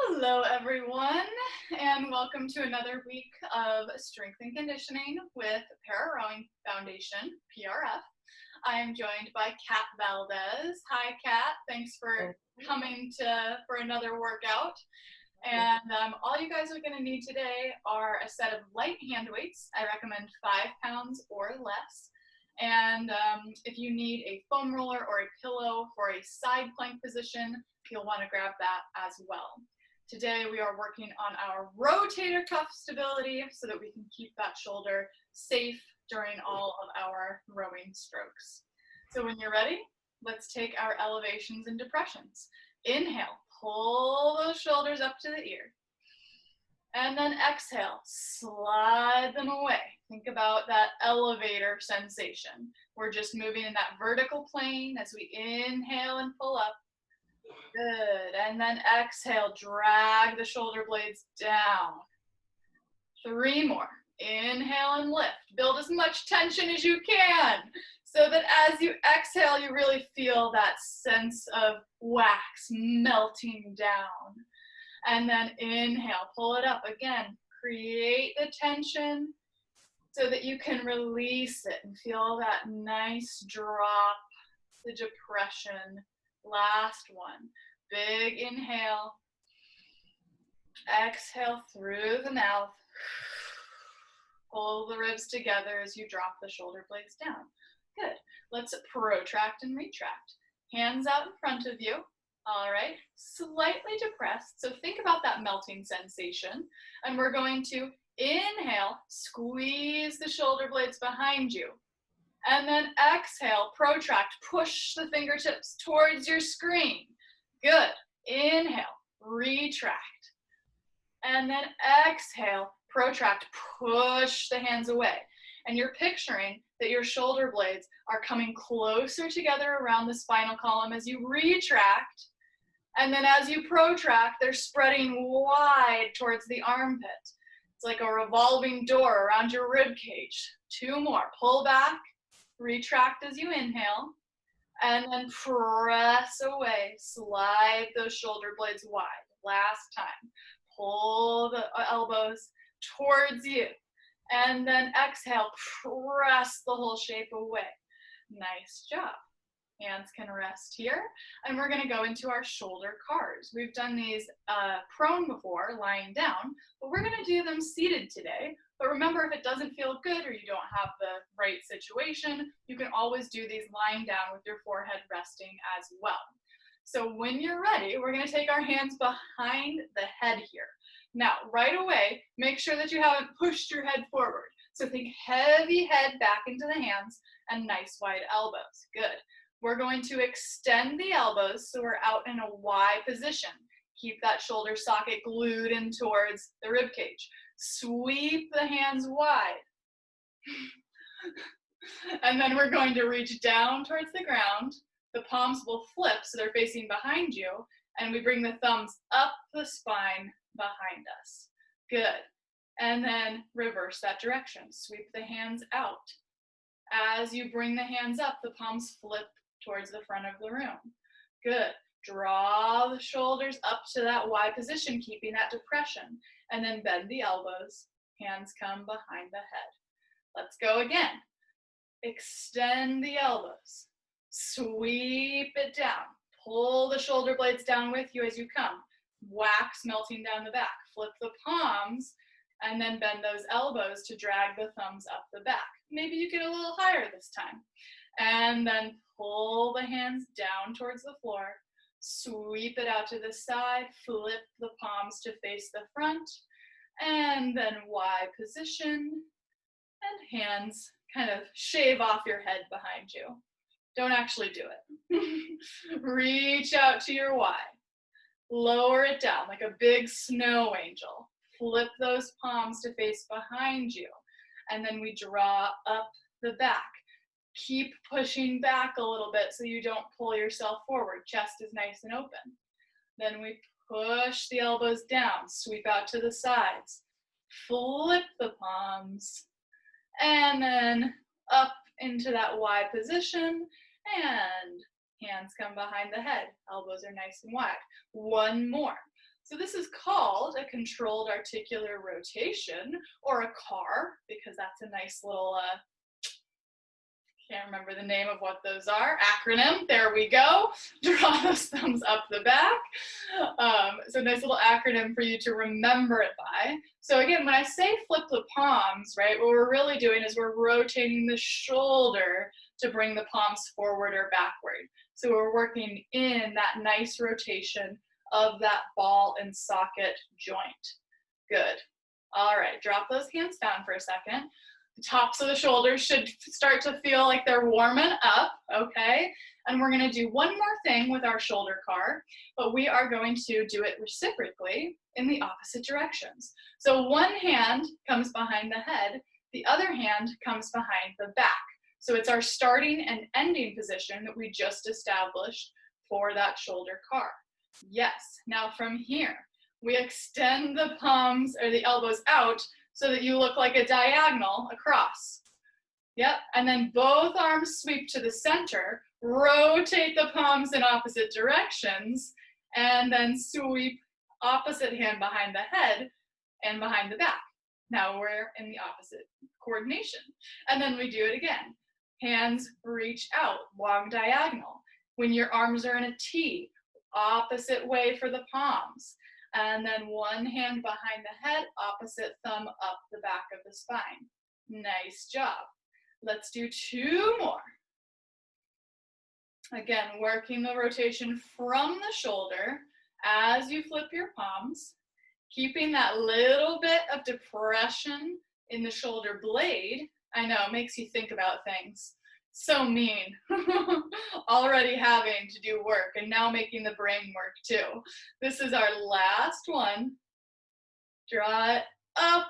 Hello everyone, and welcome to another week of Strength and Conditioning with Para Rowing Foundation, PRF. I am joined by Kat Valdez. Hi Kat, thanks for coming for another workout. And all you guys are going to need today are a set of light hand weights. I recommend 5 pounds or less. And if you need a foam roller or a pillow for a side plank position, you'll want to grab that as well. Today we are working on our rotator cuff stability so that we can keep that shoulder safe during all of our rowing strokes. So when you're ready, let's take our elevations and depressions. Inhale, pull those shoulders up to the ear. And then exhale, slide them away. Think about that elevator sensation. We're just moving in that vertical plane as we inhale and pull up. Good, and then exhale, drag the shoulder blades down. 3 more, inhale and lift. Build as much tension as you can so that as you exhale, you really feel that sense of wax melting down. And then inhale, pull it up again, create the tension so that you can release it and feel that nice drop, the depression. Last one, big inhale, exhale through the mouth, pull the ribs together as you drop the shoulder blades down. Good, let's protract and retract. Hands out in front of you, all right, slightly depressed, so think about that melting sensation, and we're going to inhale, squeeze the shoulder blades behind you. And then exhale, protract, push the fingertips towards your screen. Good. Inhale, retract. And then exhale, protract, push the hands away. And you're picturing that your shoulder blades are coming closer together around the spinal column as you retract. And then as you protract, they're spreading wide towards the armpit. It's like a revolving door around your rib cage. 2 more. Pull back. Retract as you inhale, and then press away. Slide those shoulder blades wide. Last time. Pull the elbows towards you, and then exhale, press the whole shape away. Nice job. Hands can rest here, and we're going to go into our shoulder cars. We've done these prone before, lying down, but we're going to do them seated today. But remember, if it doesn't feel good or you don't have the right situation, you can always do these lying down with your forehead resting as well. So when you're ready, we're going to take our hands behind the head here. Now, right away, make sure that you haven't pushed your head forward. So think heavy head back into the hands and nice wide elbows. Good. We're going to extend the elbows so we're out in a Y position. Keep that shoulder socket glued in towards the rib cage. Sweep the hands wide. And then we're going to reach down towards the ground. The palms will flip so they're facing behind you. And we bring the thumbs up the spine behind us. Good. And then reverse that direction. Sweep the hands out. As you bring the hands up, the palms flip towards the front of the room. Good. Draw the shoulders up to that Y position, keeping that depression. And then bend the elbows. Hands come behind the head. Let's go again. Extend the elbows. Sweep it down. Pull the shoulder blades down with you as you come. Wax melting down the back. Flip the palms and then bend those elbows to drag the thumbs up the back. Maybe you get a little higher this time. And then pull the hands down towards the floor. Sweep it out to the side. Flip the palms to face the front. And then Y position. And hands kind of shave off your head behind you. Don't actually do it. Reach out to your Y. Lower it down like a big snow angel. Flip those palms to face behind you. And then we draw up the back. Keep pushing back a little bit so you don't pull yourself forward. Chest is nice and open. Then we push the elbows down. Sweep out to the sides. Flip the palms. And then up into that Y position. And hands come behind the head. Elbows are nice and wide. 1 more. So this is called a controlled articular rotation, or a CAR, because that's a nice little, can't remember the name of what those are, acronym, there we go. Draw those thumbs up the back. So nice little acronym for you to remember it by. So again, when I say flip the palms, right, what we're really doing is we're rotating the shoulder to bring the palms forward or backward. So we're working in that nice rotation of that ball and socket joint. Good. All right, drop those hands down for a second. The tops of the shoulders should start to feel like they're warming up, okay? And we're gonna do one more thing with our shoulder CAR, but we are going to do it reciprocally in the opposite directions. So one hand comes behind the head, the other hand comes behind the back. So it's our starting and ending position that we just established for that shoulder CAR. Yes, now from here, we extend the palms or the elbows out so that you look like a diagonal across. Yep, and then both arms sweep to the center, rotate the palms in opposite directions, and then sweep opposite hand behind the head and behind the back. Now we're in the opposite coordination. And then we do it again. Hands reach out, long diagonal. When your arms are in a T, opposite way for the palms. And then one hand behind the head, opposite thumb up the back of the spine. Nice job. Let's do two more. Again, working the rotation from the shoulder as you flip your palms, keeping that little bit of depression in the shoulder blade. I know, it makes you think about things. So mean. Already having to do work and now making the brain work too. This is our last one. Draw it up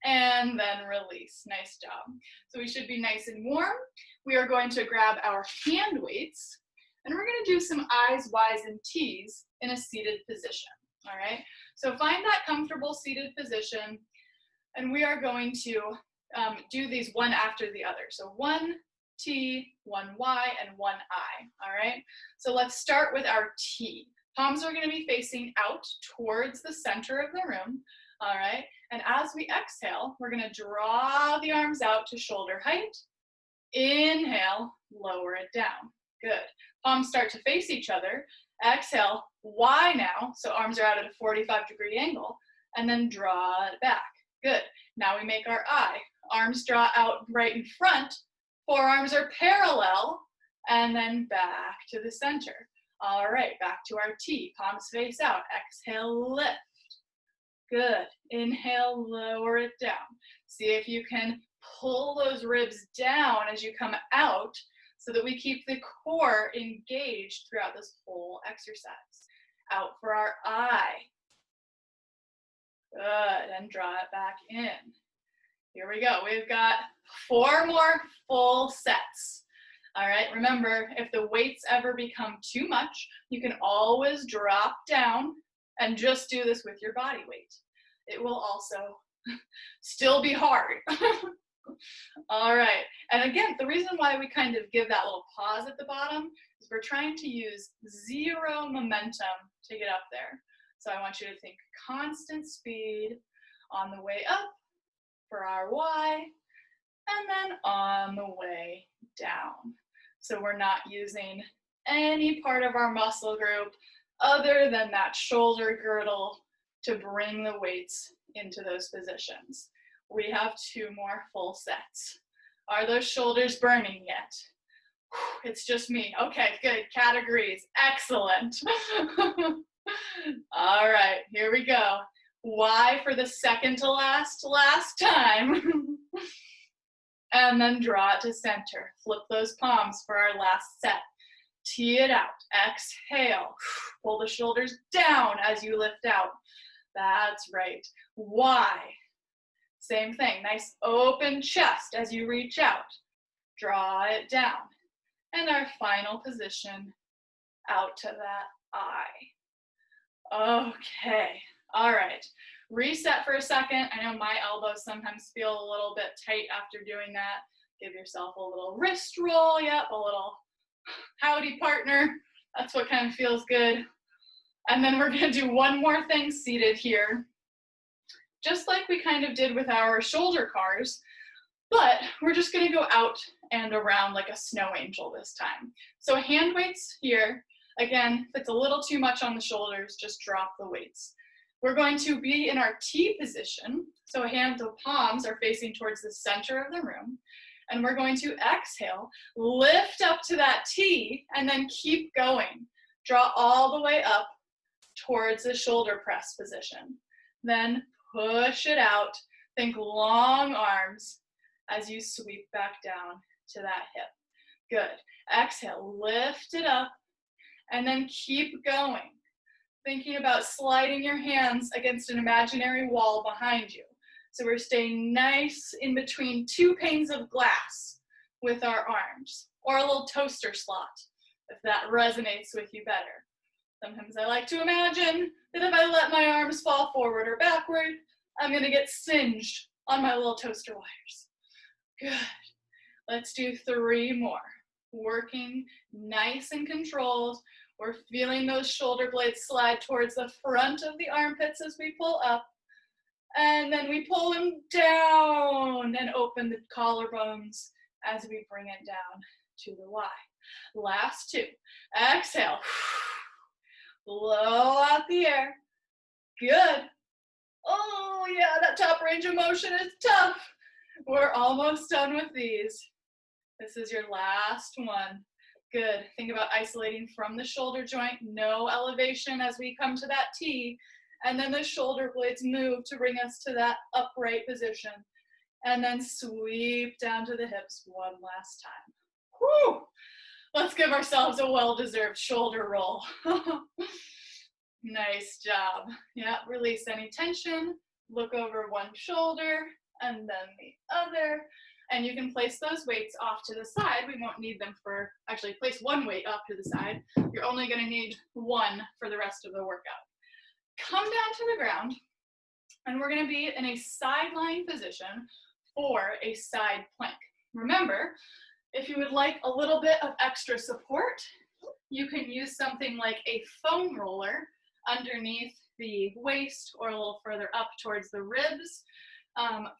and then release. Nice job. So we should be nice and warm. We are going to grab our hand weights and we're going to do some I's, Y's, and T's in a seated position. All right. So find that comfortable seated position and we are going to do these one after the other. So one T, one Y, and one I, all right? So let's start with our T. Palms are gonna be facing out towards the center of the room, all right? And as we exhale, we're gonna draw the arms out to shoulder height. Inhale, lower it down, good. Palms start to face each other. Exhale, Y now, so arms are out at a 45-degree angle, and then draw it back, good. Now we make our I. Arms draw out right in front, forearms are parallel, and then back to the center. All right, back to our T. Palms face out. Exhale, lift. Good. Inhale, lower it down. See if you can pull those ribs down as you come out so that we keep the core engaged throughout this whole exercise. Out for our I. Good, and draw it back in. Here we go. We've got 4 more full sets. All right, remember, if the weights ever become too much, you can always drop down and just do this with your body weight. It will also still be hard. All right, and again, the reason why we kind of give that little pause at the bottom is we're trying to use 0 momentum to get up there. So I want you to think constant speed on the way up for our Y, and then on the way down. So we're not using any part of our muscle group other than that shoulder girdle to bring the weights into those positions. We have 2 more full sets. Are those shoulders burning yet? It's just me. Okay, good. Categories. Excellent. All right, here we go. Y for the second to last time. And then draw it to center. Flip those palms for our last set. Tee it out. Exhale. Pull the shoulders down as you lift out. That's right. Y. Same thing. Nice open chest as you reach out. Draw it down. And our final position, out to that I. Okay. All right. Reset for a second. I know my elbows sometimes feel a little bit tight after doing that. Give yourself a little wrist roll. Yep, a little howdy partner. That's what kind of feels good. And then we're gonna do one more thing seated here, just like we kind of did with our shoulder cars, but we're just gonna go out and around like a snow angel this time. So hand weights here. Again, if it's a little too much on the shoulders, just drop the weights. We're going to be in our T position. So hands or palms are facing towards the center of the room. And we're going to exhale, lift up to that T, and then keep going. Draw all the way up towards the shoulder press position. Then push it out. Think long arms as you sweep back down to that hip. Good. Exhale, lift it up, and then keep going. Thinking about sliding your hands against an imaginary wall behind you. So we're staying nice in between two panes of glass with our arms, or a little toaster slot, if that resonates with you better. Sometimes I like to imagine that if I let my arms fall forward or backward, I'm gonna get singed on my little toaster wires. Good. Let's do 3 more. Working nice and controlled. We're feeling those shoulder blades slide towards the front of the armpits as we pull up. And then we pull them down and open the collarbones as we bring it down to the Y. Last 2. Exhale. Blow out the air. Good. Oh yeah, that top range of motion is tough. We're almost done with these. This is your last one. Good. Think about isolating from the shoulder joint, no elevation as we come to that T, and then the shoulder blades move to bring us to that upright position, and then sweep down to the hips one last time. Whew. Let's give ourselves a well-deserved shoulder roll. Nice job. Yeah, release any tension, look over one shoulder, and then the other. And you can place those weights off to the side. We won't need them for, actually place one weight off to the side. You're only gonna need one for the rest of the workout. Come down to the ground, and we're gonna be in a sideline position for a side plank. Remember, if you would like a little bit of extra support, you can use something like a foam roller underneath the waist or a little further up towards the ribs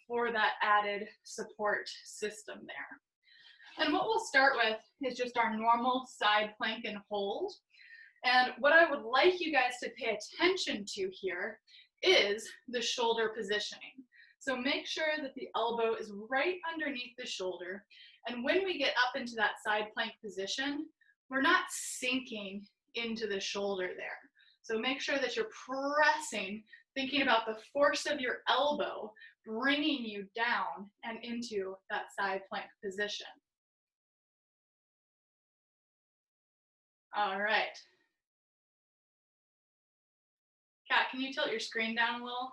for that added support system there. And what we'll start with is just our normal side plank and hold. And what I would like you guys to pay attention to here is the shoulder positioning. So make sure that the elbow is right underneath the shoulder. And when we get up into that side plank position, we're not sinking into the shoulder there. So make sure that you're pressing, thinking about the force of your elbow, bringing you down and into that side plank position. All right. Kat, can you tilt your screen down a little?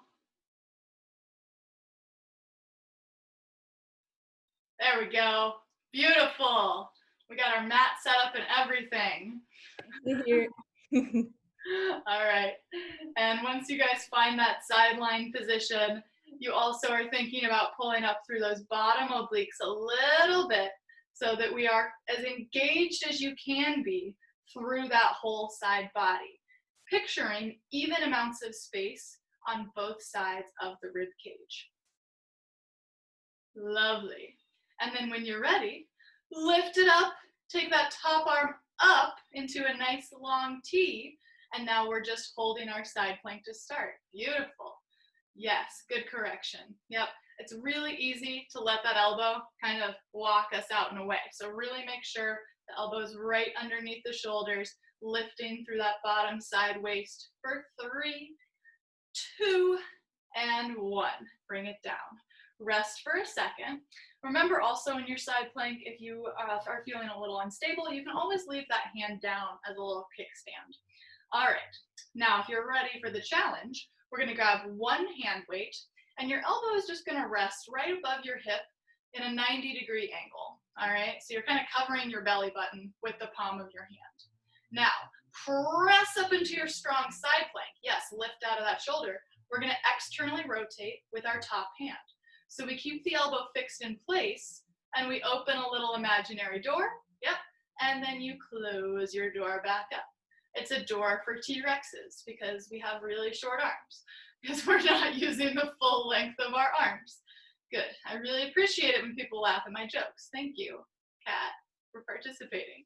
There we go. Beautiful. We got our mat set up and everything. All right. And once you guys find that sideline position, you also are thinking about pulling up through those bottom obliques a little bit so that we are as engaged as you can be through that whole side body, picturing even amounts of space on both sides of the rib cage. Lovely. And then when you're ready, lift it up, take that top arm up into a nice long T, and now we're just holding our side plank to start. Beautiful. Yes, good correction. Yep, it's really easy to let that elbow kind of walk us out and away. So really make sure the elbow's right underneath the shoulders, lifting through that bottom side waist for 3, 2, and 1. Bring it down. Rest for a second. Remember also in your side plank, if you are feeling a little unstable, you can always leave that hand down as a little kickstand. All right, now if you're ready for the challenge, we're gonna grab one hand weight and your elbow is just gonna rest right above your hip in a 90-degree angle. All right, so you're kind of covering your belly button with the palm of your hand. Now, press up into your strong side plank. Yes, lift out of that shoulder. We're gonna externally rotate with our top hand. So we keep the elbow fixed in place and we open a little imaginary door. Yep. And then you close your door back up. It's a door for T-Rexes because we have really short arms, because we're not using the full length of our arms. Good. I really appreciate it when people laugh at my jokes. Thank you, Kat, for participating.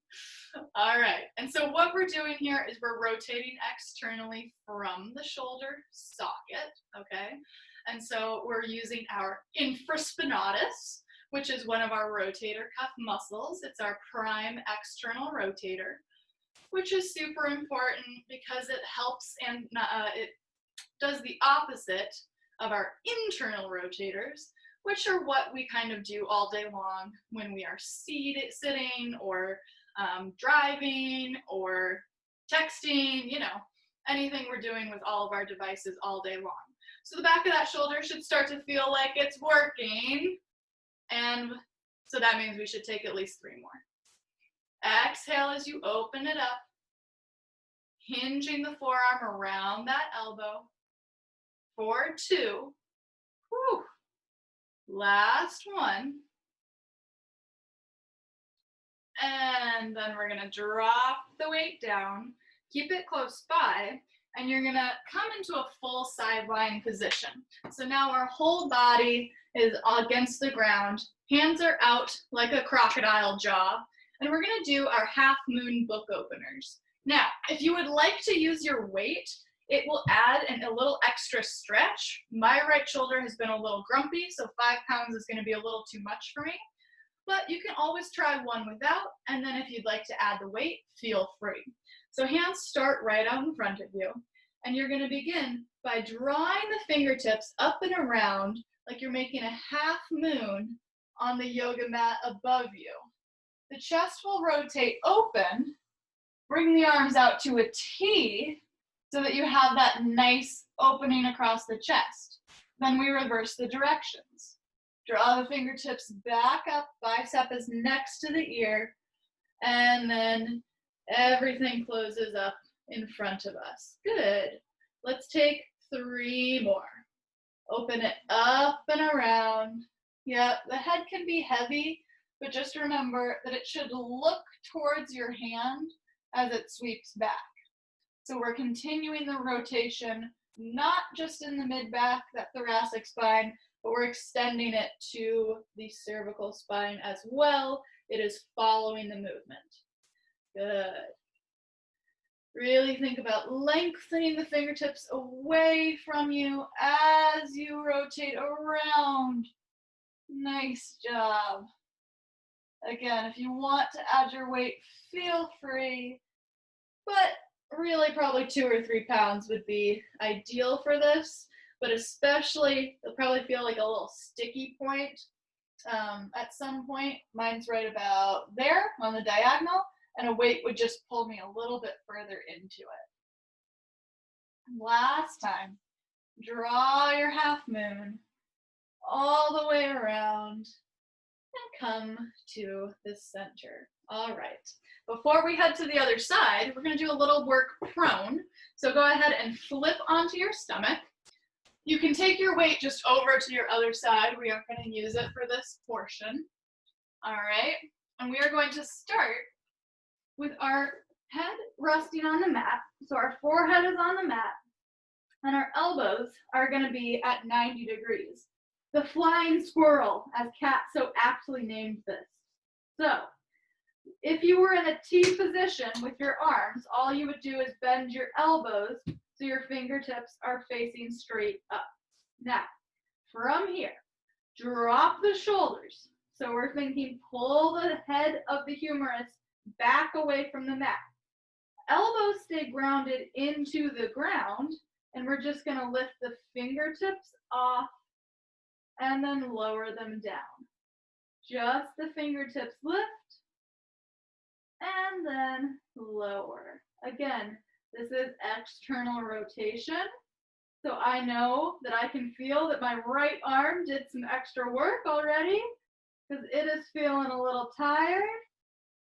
All right. And so what we're doing here is we're rotating externally from the shoulder socket, okay? And so we're using our infraspinatus, which is one of our rotator cuff muscles. It's our prime external rotator, which is super important because it helps and it does the opposite of our internal rotators, which are what we kind of do all day long when we are sitting or driving or texting, you know, anything we're doing with all of our devices all day long. So the back of that shoulder should start to feel like it's working, and so that means we should take at least 3 more. Exhale as you open it up, hinging the forearm around that elbow. For 2. Whew. Last one. And then we're gonna drop the weight down, keep it close by, and you're gonna come into a full side lying position. So now our whole body is against the ground, hands are out like a crocodile jaw, and we're gonna do our half moon book openers. Now, if you would like to use your weight, it will add a little extra stretch. My right shoulder has been a little grumpy, so 5 pounds is gonna be a little too much for me. But you can always try one without, and then if you'd like to add the weight, feel free. So hands start right out in front of you, and you're gonna begin by drawing the fingertips up and around like you're making a half moon on the yoga mat above you. The chest will rotate open, bring the arms out to a T so that you have that nice opening across the chest. Then we reverse the directions. Draw the fingertips back up, bicep is next to the ear, and then everything closes up in front of us. Good. Let's take 3 more. Open it up and around. Yeah, the head can be heavy, but just remember that it should look towards your hand as it sweeps back. So we're continuing the rotation, not just in the mid-back, that thoracic spine, but we're extending it to the cervical spine as well. It is following the movement. Good. Really think about lengthening the fingertips away from you as you rotate around. Nice job. Again, if you want to add your weight, feel free, but really probably 2 or 3 pounds would be ideal for this. But especially, you'll probably feel like a little sticky point at some point. Mine's right about there on the diagonal, and a weight would just pull me a little bit further into it. Last time, draw your half moon all the way around and come to the center. All right. Before we head to the other side, we're going to do a little work prone. So go ahead and flip onto your stomach. You can take your weight just over to your other side. We aren't going to use it for this portion. All right. And we are going to start with our head resting on the mat. So our forehead is on the mat, and our elbows are going to be at 90 degrees. The flying squirrel, as Kat so aptly named this. So if you were in a T position with your arms, all you would do is bend your elbows so your fingertips are facing straight up. Now, from here, drop the shoulders. So we're thinking pull the head of the humerus back away from the mat. Elbows stay grounded into the ground, and we're just going to lift the fingertips off and then lower them down. Just the fingertips lift and then lower. Again, this is external rotation. So I know that I can feel that my right arm did some extra work already because it is feeling a little tired,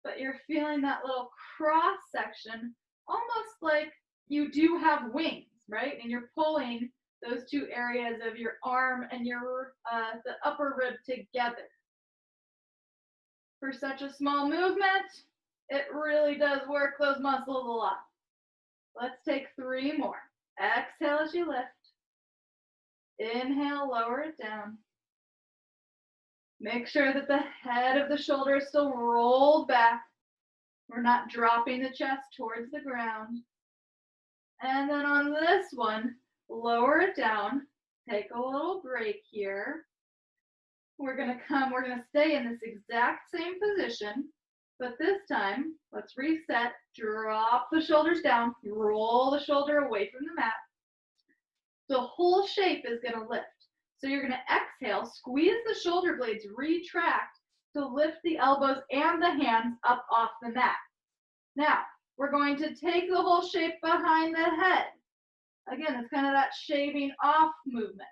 but you're feeling that little cross section, almost like you do have wings, right? And you're pulling those 2 areas of your arm and your the upper rib together. For such a small movement, it really does work those muscles a lot. Let's take 3 more. Exhale as you lift. Inhale, lower it down. Make sure that the head of the shoulder is still rolled back. We're not dropping the chest towards the ground. And then on this one, lower it down. Take a little break here. We're gonna stay in this exact same position, but this time, let's reset. Drop the shoulders down, roll the shoulder away from the mat. The whole shape is gonna lift. So you're gonna exhale, squeeze the shoulder blades, retract to lift the elbows and the hands up off the mat. Now, we're going to take the whole shape behind the head. Again, it's kind of that shaving off movement.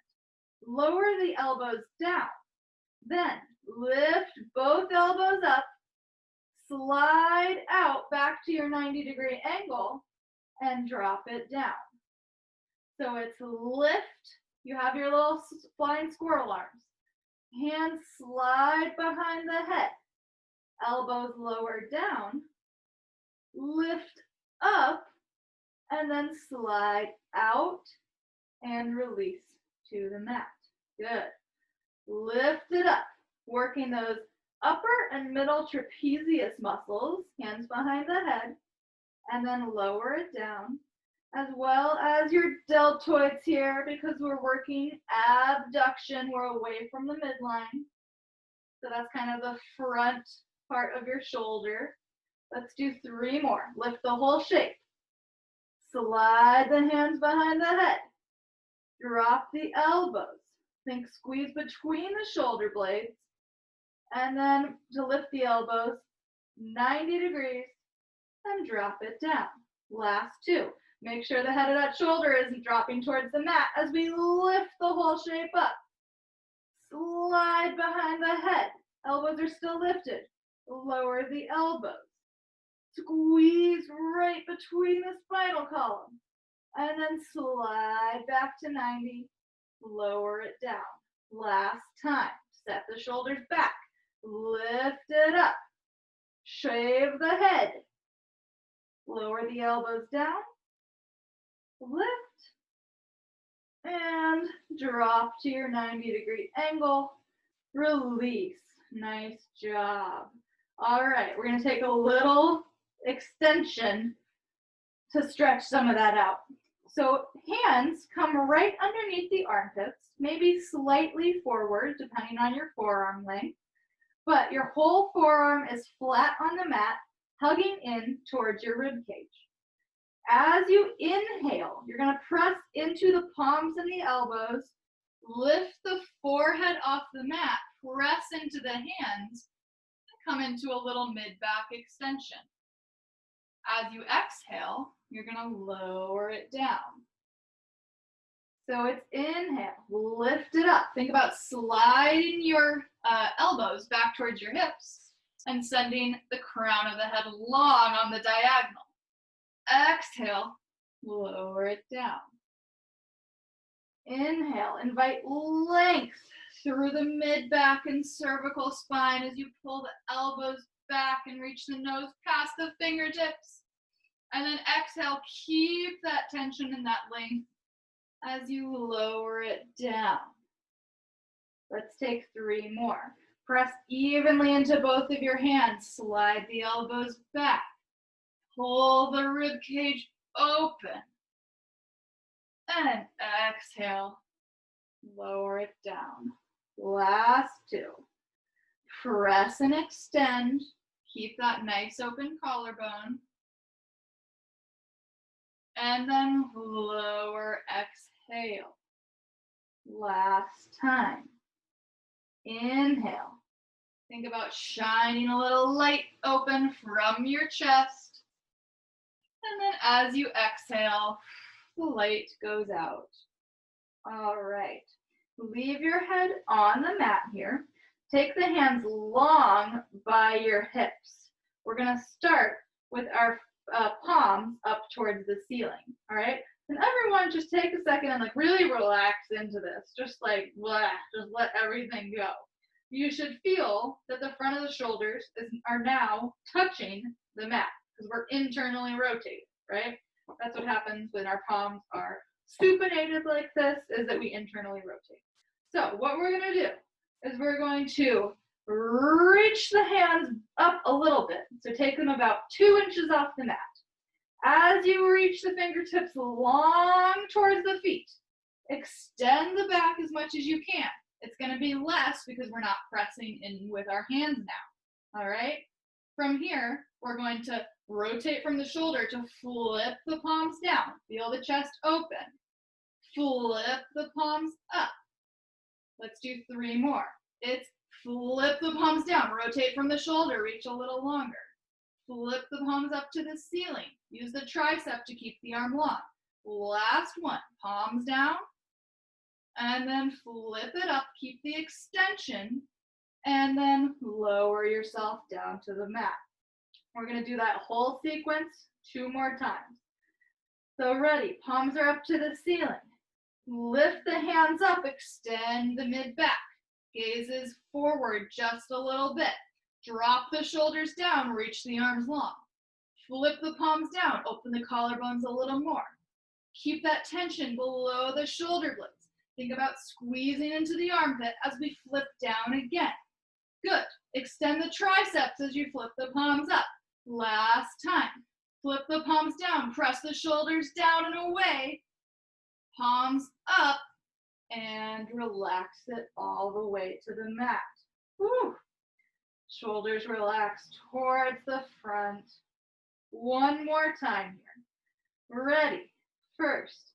Lower the elbows down. Then lift both elbows up, slide out back to your 90-degree angle, and drop it down. So it's lift. You have your little flying squirrel arms. Hands slide behind the head. Elbows lower down. Lift up, and then slide out and release to the mat. Good. Lift it up, working those upper and middle trapezius muscles, hands behind the head, and then lower it down, as well as your deltoids here, because we're working abduction. We're away from the midline. So that's kind of the front part of your shoulder. Let's do 3 more. Lift the whole shape. Slide the hands behind the head. Drop the elbows. Think squeeze between the shoulder blades. And then to lift the elbows 90 degrees and drop it down. Last 2. Make sure the head of that shoulder isn't dropping towards the mat as we lift the whole shape up. Slide behind the head. Elbows are still lifted. Lower the elbows. Squeeze right between the spinal column. And then slide back to 90. Lower it down. Last time. Set the shoulders back. Lift it up. Shave the head. Lower the elbows down. Lift. And drop to your 90-degree angle. Release. Nice job. All right, we're going to take a little extension to stretch some of that out. So hands come right underneath the armpits, maybe slightly forward, depending on your forearm length. But your whole forearm is flat on the mat, hugging in towards your rib cage. As you inhale, you're going to press into the palms and the elbows, lift the forehead off the mat, press into the hands, and come into a little mid-back extension. As you exhale, you're going to lower it down. So it's inhale, lift it up. Think about sliding your elbows back towards your hips and sending the crown of the head long on the diagonal. Exhale, lower it down. Inhale, invite length through the mid-back and cervical spine as you pull the elbows back and reach the nose past the fingertips. And then exhale, keep that tension and that length as you lower it down. Let's take 3 more. Press evenly into both of your hands. Slide the elbows back. Pull the rib cage open. And exhale, lower it down. Last 2. Press and extend. Keep that nice open collarbone. And then lower, exhale. Last time. Inhale. Think about shining a little light open from your chest. And then as you exhale, the light goes out. All right. Leave your head on the mat here. Take the hands long by your hips. We're going to start with our palms up towards the ceiling. All right. And everyone just take a second and really relax into this. Just just let everything go. You should feel that the front of the shoulders are now touching the mat because we're internally rotated, right? That's what happens when our palms are supinated like this, is that we internally rotate. So what we're going to do is we're going to reach the hands up a little bit. So take them about 2 inches off the mat. As you reach the fingertips long towards the feet, extend the back as much as you can. It's going to be less because we're not pressing in with our hands now. All right? From here, we're going to rotate from the shoulder to flip the palms down. Feel the chest open. Flip the palms up. Let's do 3 more. It's flip the palms down. Rotate from the shoulder. Reach a little longer. Flip the palms up to the ceiling. Use the tricep to keep the arm long. Last one. Palms down. And then flip it up. Keep the extension. And then lower yourself down to the mat. We're going to do that whole sequence 2 more times. So ready. Palms are up to the ceiling. Lift the hands up. Extend the mid-back. Gazes forward just a little bit. Drop the shoulders down, reach the arms long. Flip the palms down, open the collarbones a little more. Keep that tension below the shoulder blades. Think about squeezing into the armpit as we flip down again. Good. Extend the triceps as you flip the palms up. Last time. Flip the palms down, press the shoulders down and away. Palms up, and relax it all the way to the mat. Whew. Shoulders relaxed towards the front. 1 more time here. Ready. First,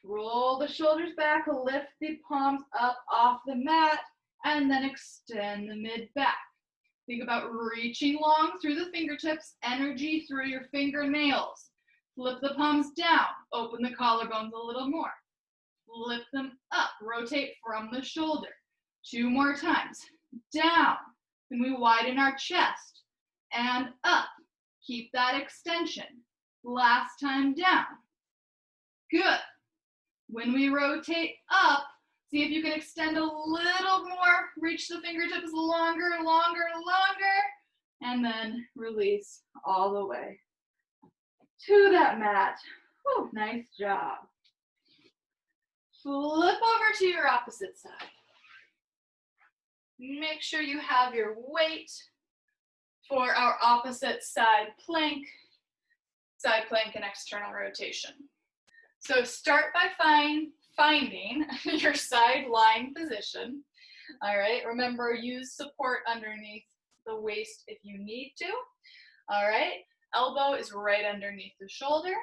roll the shoulders back, lift the palms up off the mat, and then extend the mid-back. Think about reaching long through the fingertips, energy through your fingernails. Flip the palms down, open the collarbones a little more. Flip them up, rotate from the shoulder. 2 more times. Down. Then we widen our chest and up. Keep that extension. Last time down. Good. When we rotate up, see if you can extend a little more. Reach the fingertips longer, longer, longer. And then release all the way to that mat. Whew, nice job. Flip over to your opposite side. Make sure you have your weight for our opposite side plank and external rotation. So start by finding your side lying position. All right, remember, use support underneath the waist if you need to. All right, elbow is right underneath the shoulder.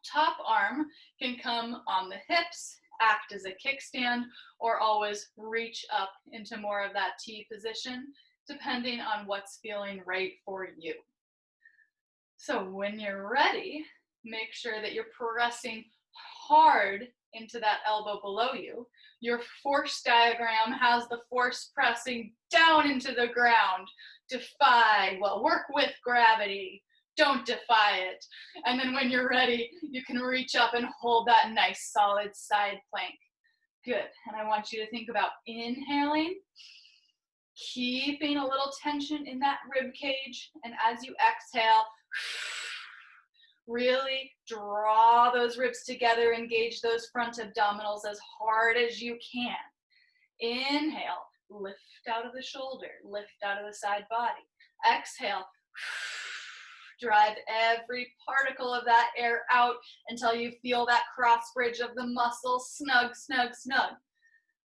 Top arm can come on the hips, act as a kickstand, or always reach up into more of that T position, depending on what's feeling right for you. So when you're ready, make sure that you're pressing hard into that elbow below you. Your force diagram has the force pressing down into the ground. Work with gravity. Don't defy it. And then when you're ready, you can reach up and hold that nice solid side plank. Good. And I want you to think about inhaling, keeping a little tension in that rib cage. And as you exhale, really draw those ribs together, engage those front abdominals as hard as you can. Inhale, lift out of the shoulder, lift out of the side body. Exhale, drive every particle of that air out until you feel that cross bridge of the muscles snug, snug, snug.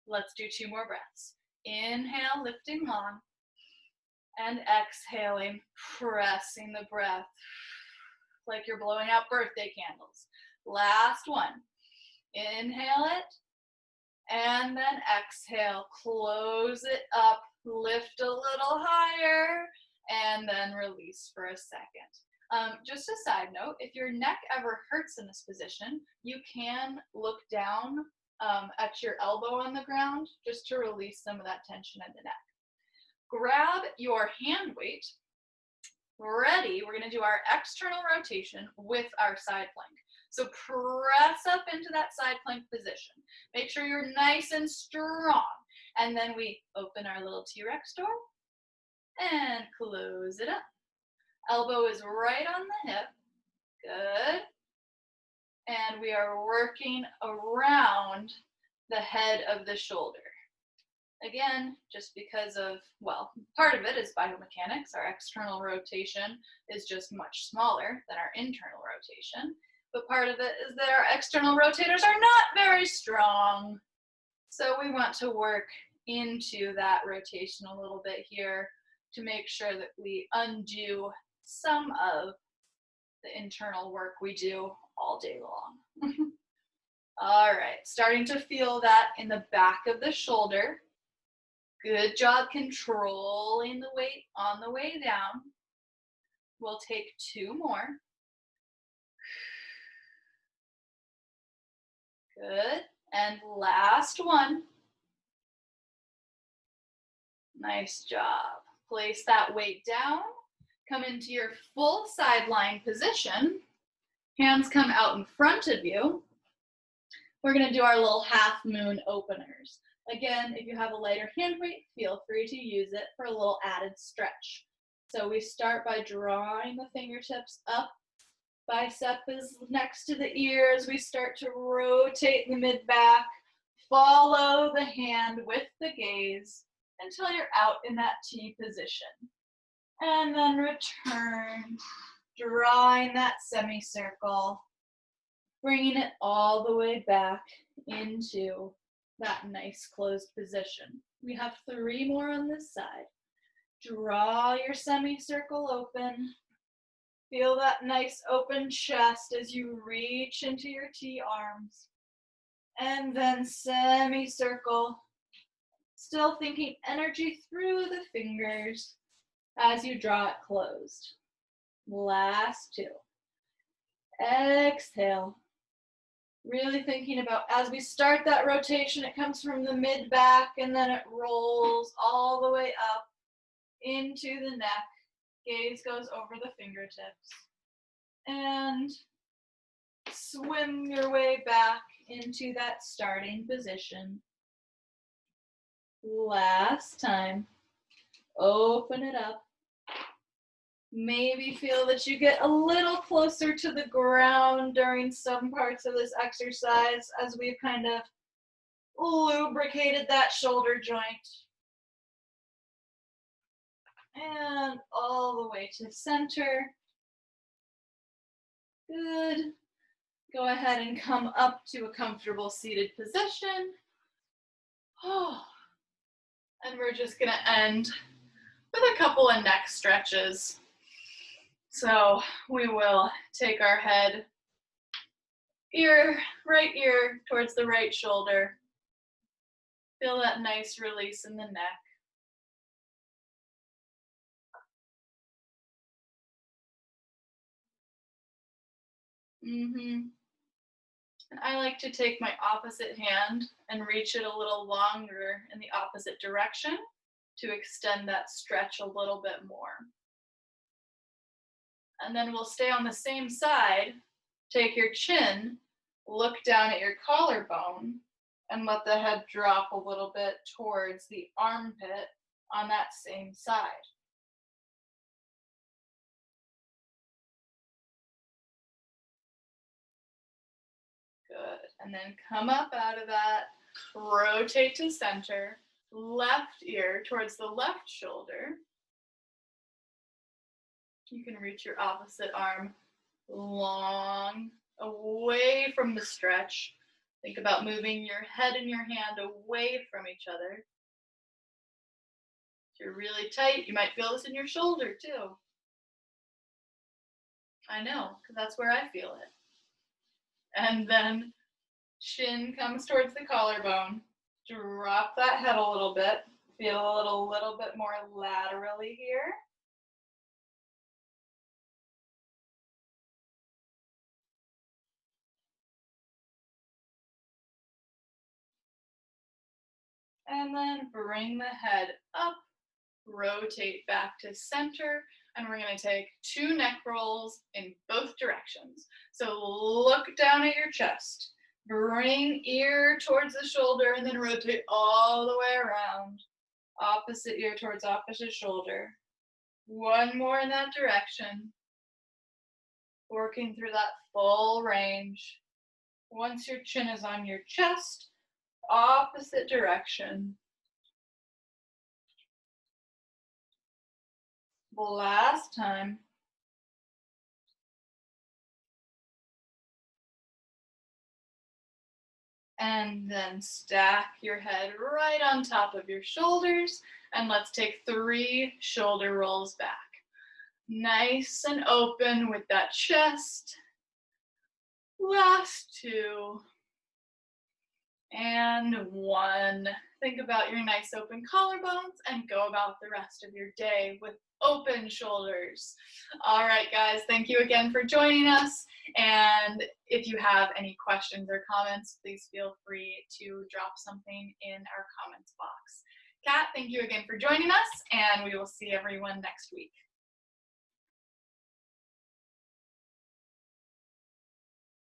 Let's do 2 more breaths. Inhale, lifting long, and exhaling, pressing the breath like you're blowing out birthday candles. Last one. Inhale it, and then exhale. Close it up, lift a little higher, and then release for a second. Just a side note, if your neck ever hurts in this position, you can look down at your elbow on the ground just to release some of that tension in the neck. Grab your hand weight. Ready, we're going to do our external rotation with our side plank. So press up into that side plank position. Make sure you're nice and strong. And then we open our little T-Rex door and close it up. Elbow is right on the hip. Good. and we are working around the head of the shoulder. Again, just because of, well, part of it is biomechanics. Our external rotation is just much smaller than our internal rotation. But part of it is that our external rotators are not very strong. So we want to work into that rotation a little bit here to make sure that we undo some of the internal work we do all day long. All right, starting to feel that in the back of the shoulder. Good job controlling the weight on the way down. We'll take 2 more. Good. And last one. Nice job. Place that weight down. Come into your full side lying position. Hands come out in front of you. We're going to do our little half moon openers. Again, if you have a lighter hand weight, feel free to use it for a little added stretch. So we start by drawing the fingertips up. Bicep is next to the ears. We start to rotate the mid-back. Follow the hand with the gaze until you're out in that T position. And then return, drawing that semicircle, bringing it all the way back into that nice closed position. We have 3 more on this side. Draw your semicircle open. Feel that nice open chest as you reach into your T arms. And then semicircle. Still thinking energy through the fingers as you draw it closed. Last 2. Exhale. Really thinking about, as we start that rotation, it comes from the mid-back and then it rolls all the way up into the neck. Gaze goes over the fingertips. And swim your way back into that starting position. Last time. Open it up. Maybe feel that you get a little closer to the ground during some parts of this exercise as we've kind of lubricated that shoulder joint. And all the way to center. Good. Go ahead and come up to a comfortable seated position. Oh. And we're just going to end with a couple of neck stretches. So we will take our head, right ear towards the right shoulder. Feel that nice release in the neck. And I like to take my opposite hand and reach it a little longer in the opposite direction to extend that stretch a little bit more. And then we'll stay on the same side. Take your chin, look down at your collarbone, and let the head drop a little bit towards the armpit on that same side. Good. And then come up out of that, rotate to center, left ear towards the left shoulder. You can reach your opposite arm long, away from the stretch. Think about moving your head and your hand away from each other. If you're really tight, you might feel this in your shoulder too. I know, because that's where I feel it. And then chin comes towards the collarbone. Drop that head a little bit. Feel a little bit more laterally here. And then bring the head up, rotate back to center, and we're going to take 2 neck rolls in both directions. So look down at your chest, bring ear towards the shoulder, and then rotate all the way around. Opposite ear towards opposite shoulder. 1 more in that direction. Working through that full range. Once your chin is on your chest, opposite direction. Last time. And then stack your head right on top of your shoulders. And let's take 3 shoulder rolls back. Nice and open with that chest. Last 2. And 1. Think about your nice open collarbones and go about the rest of your day with open shoulders. All right, guys, thank you again for joining us. And if you have any questions or comments, please feel free to drop something in our comments box. Kat, thank you again for joining us, and we will see everyone next week.